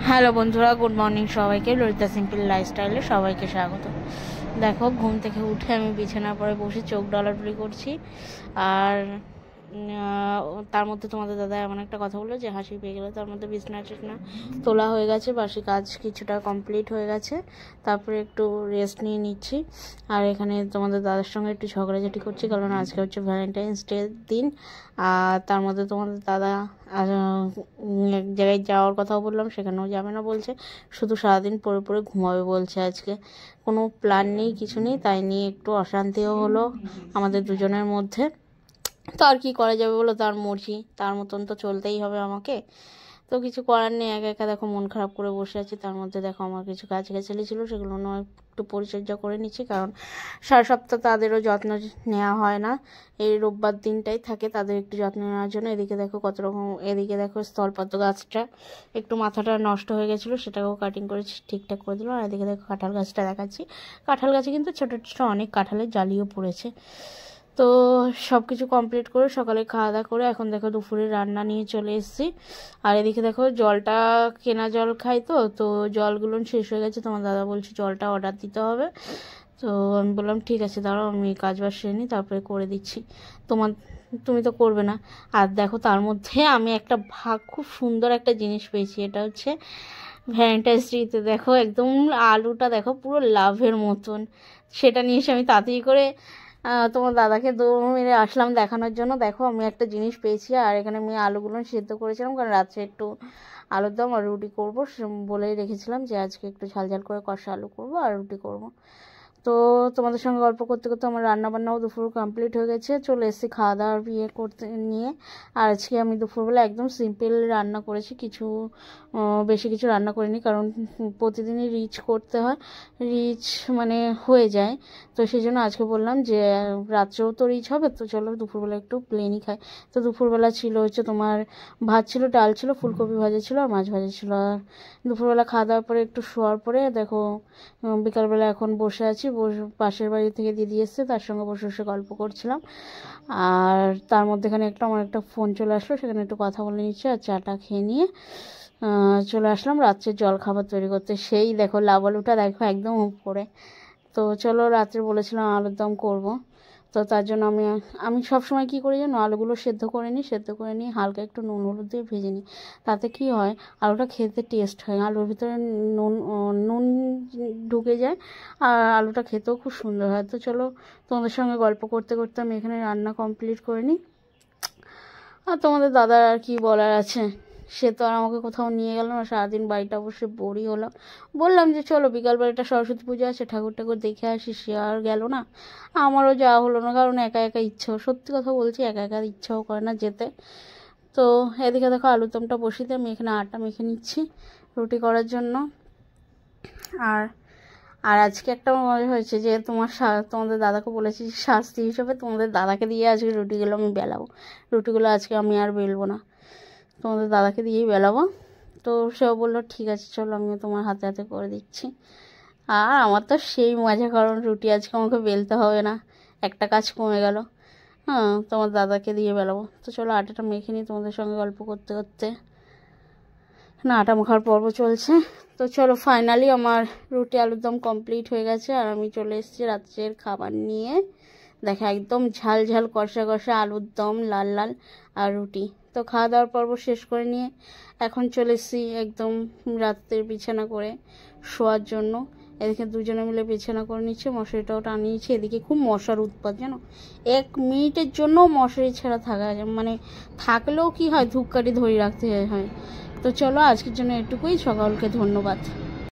Hello বন্ধুরা, good morning সবাইকে। Lalita simple লাইফস্টাইলে সবাইকে স্বাগত। দেখো, ঘুম থেকে উঠে আমি বিছানার পরে বসে চোখ ডলাডলি করছি। আর তার মধ্যে তোমাদের দাদা এমন একটা কথা বললো যে হাসি পেয়ে গেলো। তার মধ্যে বিছানা টিছনা তোলা হয়ে গেছে, বাসি কাজ কিছুটা কমপ্লিট হয়ে গেছে। তারপরে একটু রেস্ট নিয়ে নিচ্ছি। আর এখানে তোমাদের দাদার সঙ্গে একটু ঝগড়াঝাটি করছি, কারণ আজকে হচ্ছে ভ্যালেন্টাইন্স ডে দিন। আর তার মধ্যে তোমাদের দাদা এক জায়গায় যাওয়ার কথাও বললাম, সেখানেও যাবে না বলছে, শুধু সারাদিন পরে পরে ঘুমাবে বলছে। আজকে কোনো প্ল্যান নেই, কিছু নেই, তাই নিয়ে একটু অশান্তিও হলো আমাদের দুজনের মধ্যে। তো আর কি করা যাবে বলো, তার মর্জি, তার মতন তো চলতেই হবে আমাকে। তো কিছু করার নেই, একা একা দেখো মন খারাপ করে বসে আছি। তার মধ্যে দেখো আমার কিছু গাছগাছালি ছিল, সেগুলো নয় একটু পরিচর্যা করে নিচ্ছি, কারণ সারা সপ্তাহ তাদেরও যত্ন নেওয়া হয় না। এই রোববার দিনটাই থাকে তাদের একটু যত্ন নেওয়ার জন্য। এদিকে দেখো কত রকম, এদিকে দেখো স্থলপদ্ম গাছটা একটু মাথাটা নষ্ট হয়ে গেছিলো, সেটাকেও কাটিং করে ঠিকঠাক করে দিলাম। আর এদিকে দেখো কাঁঠাল গাছটা দেখাচ্ছি। কাঁঠাল গাছে কিন্তু ছোটো ছোটো অনেক কাঁঠালের জালিও পড়েছে। তো সব কিছু কমপ্লিট করে সকালে খাওয়া দাওয়া করে এখন দেখো দুপুরে রান্না নিয়ে চলে এসেছি। আর এদিকে দেখো জলটা, কেনা জল খাই তো জলগুলো শেষ হয়ে গেছে। তোমার দাদা বলছে জলটা অর্ডার দিতে হবে। তো আমি বললাম ঠিক আছে, দাঁড়াও আমি কাজ বাজ সেরে নিই, তারপরে করে দিচ্ছি। তুমি তো করবে না। আর দেখো তার মধ্যে আমি একটা খুব সুন্দর একটা জিনিস পেয়েছি। এটা হচ্ছে ভ্যালেন্টাইন্স ডেতে দেখো একদম আলুটা দেখো পুরো লাভের মতন। সেটা নিয়ে এসে আমি তাড়াতাড়ি করে তোমার দাদাকে দৌড় মেরে আসলাম দেখানোর জন্য। দেখো আমি একটা জিনিস পেয়েছি। আর এখানে আমি আলুগুলো সেদ্ধ করেছিলাম, কারণ রাত্রে একটু আলুর দম আর রুটি করবো বলেই রেখেছিলাম যে আজকে একটু ঝাল ঝাল করে কষা আলু করবো আর রুটি করব। তো তোমাদের সঙ্গে গল্প করতে করতে আমার রান্নাবান্নাও দুপুর কমপ্লিট হয়ে গেছে, চলে এসেছি খাওয়া দাওয়ার বিয়ে করতে নিয়ে। আর আজকে আমি দুপুরবেলা একদম সিম্পল রান্না করেছি, কিছু বেশি কিছু রান্না করিনি, কারণ প্রতিদিনই রিচ করতে হয়, রিচ মানে হয়ে যায়। তো সেই জন্য আজকে বললাম যে রাত্রেও তো রিচ হবে, তো চলো দুপুরবেলা একটু প্লেনই খাই। তো দুপুরবেলা ছিল হচ্ছে তোমার ভাত ছিল, ডাল ছিল, ফুলকপি ভাজা ছিল আর মাছ ভাজা ছিল। আর দুপুরবেলা খাওয়া দাওয়ার পরে একটু শোয়ার পরে দেখো বিকালবেলা এখন বসে আছি, পাশের বাড়ি থেকে দিদি এসছে, তার সঙ্গে বসে বসে গল্প করছিলাম। আর তার মধ্যেখানে আমার একটা ফোন চলে আসলো, সেখানে একটু কথা বলে নিচ্ছি। আর চাটা খেয়ে নিয়ে চলে আসলাম রাত্রের জল খাবার তৈরি করতে। সেই দেখো লাভ আলুটা দেখো একদম উপরে। তো চলো, রাত্রে বলেছিলাম আলুর দম করবো, তো তার জন্য আমি সবসময় কী করি জানো, আলুগুলো সেদ্ধ করে নিই হালকা একটু নুন হলুদ দিয়ে ভেজে নিই। তাতে কি হয়, আলুটা খেতে টেস্ট হয়, আলুর ভিতরে নুন ঢুকে যায় আর আলুটা খেতেও খুব সুন্দর হয়। তো চলো তোমাদের সঙ্গে গল্প করতে করতে আমি এখানে রান্না কমপ্লিট করে নিই। আর তোমাদের দাদার আর কি বলার আছে, সে তো আর আমাকে কোথাও নিয়ে গেল না, সারাদিন বাড়িটা বসে বোরই হলাম। বললাম যে চলো বিকালবেলাটা সরস্বতী পুজো আছে, ঠাকুর ঠাকুর দেখে আসি, সে আর গেল না, আমারও যাওয়া হলো না, কারণ একা একা ইচ্ছেও, সত্যি কথা বলছি, একা একা ইচ্ছাও করে না যেতে। তো এদিকে দেখো আলুর দমটা বসিয়ে আমি এখানে আটা মেখে নিচ্ছি রুটি করার জন্য। আর আর আজকে একটা মজা হয়েছে যে তোমাদের দাদাকে বলেছি শাস্তি হিসেবে তোমাদের দাদাকে দিয়ে আজকে রুটিগুলো আমি বেলাবো। রুটিগুলো আজকে আমি আর বেলবো না, তোমাদের দাদাকে দিয়েই বেলাবো। তো সেও বললো ঠিক আছে চলো, আমি তোমার হাতে হাতে করে দিচ্ছি। আর আমার তো সেই মজা, কারণ রুটি আজকে আমাকে বেলতে হবে না, একটা কাজ কমে গেল। হ্যাঁ, তোমার দাদাকে দিয়ে বেলাবো। তো চলো আটাটা মেখে নিই তোমাদের সঙ্গে গল্প করতে করতে। না, আটা মাখার পর্ব চলছে। তো চলো ফাইনালি আমার রুটি আলুর দম কমপ্লিট হয়ে গেছে। আর আমি চলে এসেছি রাত্রের খাবার নিয়ে। দেখা একদম ঝাল ঝাল কষা কষা আলুর দম, লাল লাল আর রুটি। তো খাওয়া দাওয়ার পর্ব শেষ করে নিয়ে এখন চলে এসেছি একদম রাত্রের বিছানা করে শোয়ার জন্য। এদিকে দুজনে মিলে বিছানা করে নিচ্ছে, মশারিটাও টানিয়েছি। এদিকে খুব মশার উৎপাত জানো, 1 মিনিটের জন্য মশারি ছাড়া থাকা যায়, মানে থাকলেও কি হয় ধূপকাঠি ধরে রাখতে হয়। তো চলো আজকের জন্য এটুকুই, সকালকে ধন্যবাদ।